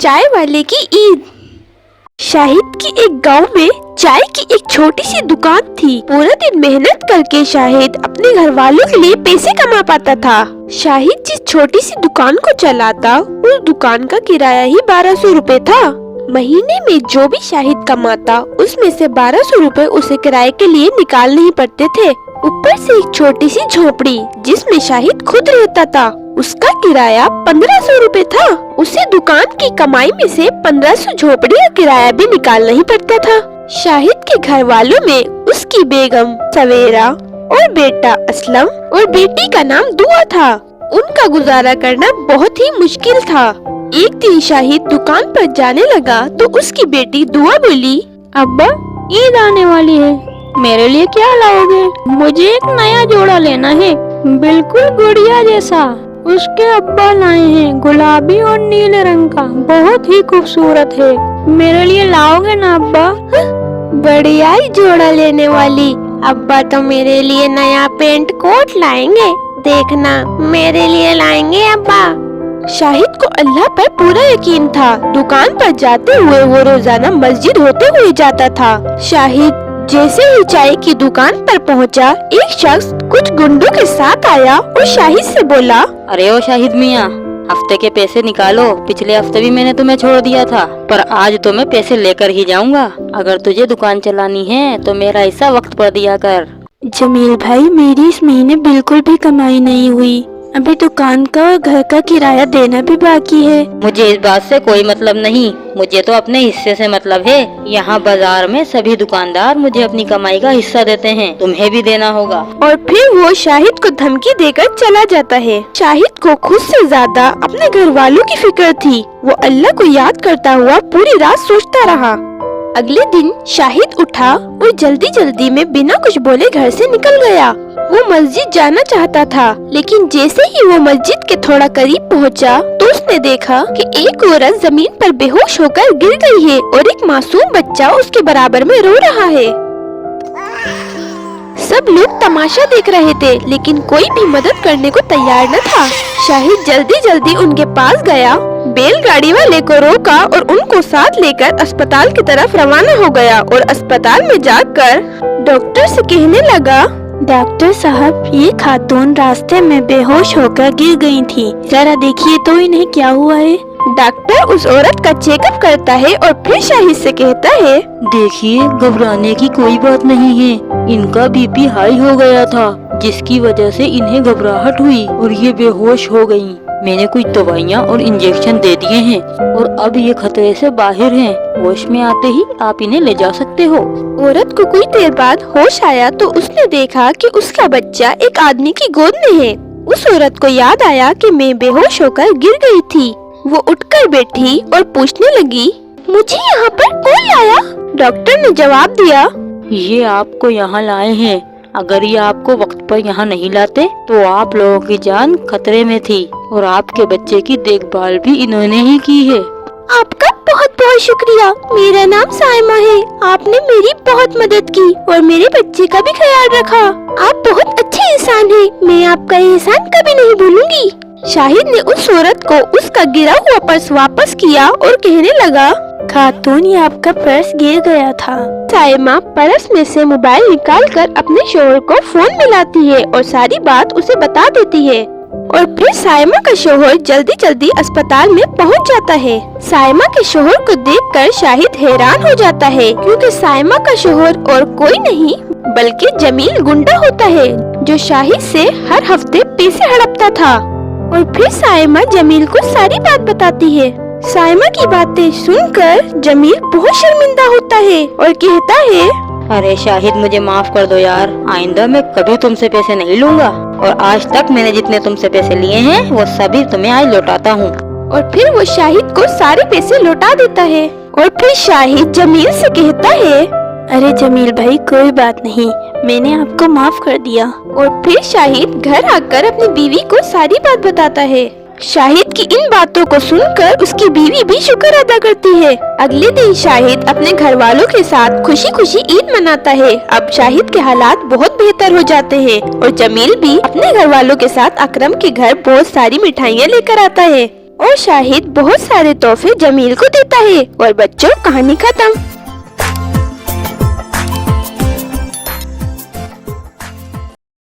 चाय वाले की ईद। शाहिद की एक गांव में चाय की एक छोटी सी दुकान थी। पूरा दिन मेहनत करके शाहिद अपने घर वालों के लिए पैसे कमा पाता था। शाहिद जिस छोटी सी दुकान को चलाता, उस दुकान का किराया ही 1200 रुपए था। महीने में जो भी शाहिद कमाता, उसमें से 1200 रुपए उसे किराए के लिए निकालने ही पड़ते थे। ऊपर से एक छोटी सी झोपड़ी जिसमें शाहिद खुद रहता था, उसका किराया 1500 रुपए था। उसे दुकान की कमाई में से 1500 झोपड़ी का किराया भी निकालना ही पड़ता था। शाहिद के घर वालों में उसकी बेगम सवेरा और बेटा असलम और बेटी का नाम दुआ था। उनका गुजारा करना बहुत ही मुश्किल था। एक दिन शाहिद दुकान पर जाने लगा तो उसकी बेटी दुआ बोली, अब्बा ईद आने वाली है, मेरे लिए क्या लाओगे? मुझे एक नया जोड़ा लेना है, बिल्कुल गुड़िया जैसा। उसके अब्बा लाए हैं गुलाबी और नीले रंग का, बहुत ही खूबसूरत है। मेरे लिए लाओगे ना अब्बा? बढ़िया ही जोड़ा लेने वाली। अब्बा तो मेरे लिए नया पेंट कोट लाएंगे, देखना मेरे लिए लाएंगे अब्बा। शाहिद को अल्लाह पर पूरा यकीन था। दुकान पर जाते हुए वो रोजाना मस्जिद होते हुए जाता था। शाहिद जैसे ही चाय की दुकान पर पहुंचा, एक शख्स कुछ गुंडों के साथ आया और शाहिद से बोला, अरे ओ शाहिद मियाँ, हफ्ते के पैसे निकालो। पिछले हफ्ते भी मैंने तुम्हें छोड़ दिया था, पर आज तो मैं पैसे लेकर ही जाऊंगा। अगर तुझे दुकान चलानी है तो मेरा हिस्सा वक्त पर दिया कर। जमील भाई, मेरी इस महीने बिल्कुल भी कमाई नहीं हुई। अभी दुकान का और घर का किराया देना भी बाकी है। मुझे इस बात से कोई मतलब नहीं, मुझे तो अपने हिस्से से मतलब है। यहाँ बाजार में सभी दुकानदार मुझे अपनी कमाई का हिस्सा देते हैं, तुम्हें भी देना होगा। और फिर वो शाहिद को धमकी देकर चला जाता है। शाहिद को खुद से ज्यादा अपने घर वालों की फिक्र थी। वो अल्लाह को याद करता हुआ पूरी रात सोचता रहा। अगले दिन शाहिद उठा और जल्दी जल्दी में बिना कुछ बोले घर से निकल गया। वो मस्जिद जाना चाहता था, लेकिन जैसे ही वो मस्जिद के थोड़ा करीब पहुंचा, तो उसने देखा कि एक औरत जमीन पर बेहोश होकर गिर गई है और एक मासूम बच्चा उसके बराबर में रो रहा है। सब लोग तमाशा देख रहे थे, लेकिन कोई भी मदद करने को तैयार न था। शाहिद जल्दी जल्दी उनके पास गया, बैलगाड़ी वाले को रोका और उनको साथ लेकर अस्पताल की तरफ रवाना हो गया। और अस्पताल में जाकर डॉक्टर से कहने लगा, डॉक्टर साहब, ये खातून रास्ते में बेहोश होकर गिर गई थी, जरा देखिए तो इन्हें क्या हुआ है। डॉक्टर उस औरत का चेकअप करता है और फिर शाहिद से कहता है, देखिए, घबराने की कोई बात नहीं है। इनका बीपी हाई हो गया था, जिसकी वजह से इन्हें घबराहट हुई और ये बेहोश हो गयी। मैंने कुछ दवाइयाँ और इंजेक्शन दे दिए हैं और अब ये खतरे से बाहर हैं। होश में आते ही आप इन्हें ले जा सकते हो। औरत को कुछ देर बाद होश आया तो उसने देखा कि उसका बच्चा एक आदमी की गोद में है। उस औरत को याद आया कि मैं बेहोश होकर गिर गई थी। वो उठकर बैठी और पूछने लगी, मुझे यहाँ पर कौन लाया? डॉक्टर ने जवाब दिया, ये आपको यहाँ लाए हैं। अगर ये आपको वक्त पर यहाँ नहीं लाते तो आप लोगों की जान खतरे में थी और आपके बच्चे की देखभाल भी इन्होंने ही की है। आपका बहुत बहुत शुक्रिया। मेरा नाम साइमा है। आपने मेरी बहुत मदद की और मेरे बच्चे का भी ख्याल रखा। आप बहुत अच्छे इंसान हैं। मैं आपका एहसान कभी नहीं भूलूंगी। शाहिद ने उस औरत को उसका गिरा हुआ पर्स वापस किया और कहने लगा, खातून, ये आपका पर्स गिर गया था। साइमा पर्स में से मोबाइल निकालकर अपने शोहर को फोन मिलाती है और सारी बात उसे बता देती है। और फिर साइमा का शोहर जल्दी जल्दी अस्पताल में पहुंच जाता है। साइमा के शोहर को देखकर शाहिद हैरान हो जाता है, क्योंकि साइमा का शोहर और कोई नहीं बल्कि जमील गुंडा होता है, जो शाहिद से हर हफ्ते पैसे हड़पता था। और फिर साइमा जमील को सारी बात बताती है। साइमा की बातें सुनकर जमील बहुत शर्मिंदा होता है और कहता है, अरे शाहिद, मुझे माफ कर दो यार। आइंदा मैं कभी तुमसे पैसे नहीं लूंगा और आज तक मैंने जितने तुमसे पैसे लिए हैं वो सभी तुम्हें आज लौटाता हूँ। और फिर वो शाहिद को सारे पैसे लौटा देता है। और फिर शाहिद जमील से कहता है, अरे जमील भाई, कोई बात नहीं, मैंने आपको माफ कर दिया। और फिर शाहिद घर आकर अपनी बीवी को सारी बात बताता है। शाहिद की इन बातों को सुनकर उसकी बीवी भी शुक्र अदा करती है। अगले दिन शाहिद अपने घर वालों के साथ खुशी खुशी ईद मनाता है। अब शाहिद के हालात बहुत बेहतर हो जाते हैं और जमील भी अपने घर वालों के साथ अकरम के घर बहुत सारी मिठाइयाँ लेकर आता है। اور شاہد بہت سارے تحفے جمیل کو دیتا ہے اور بچوں کہانی ختم۔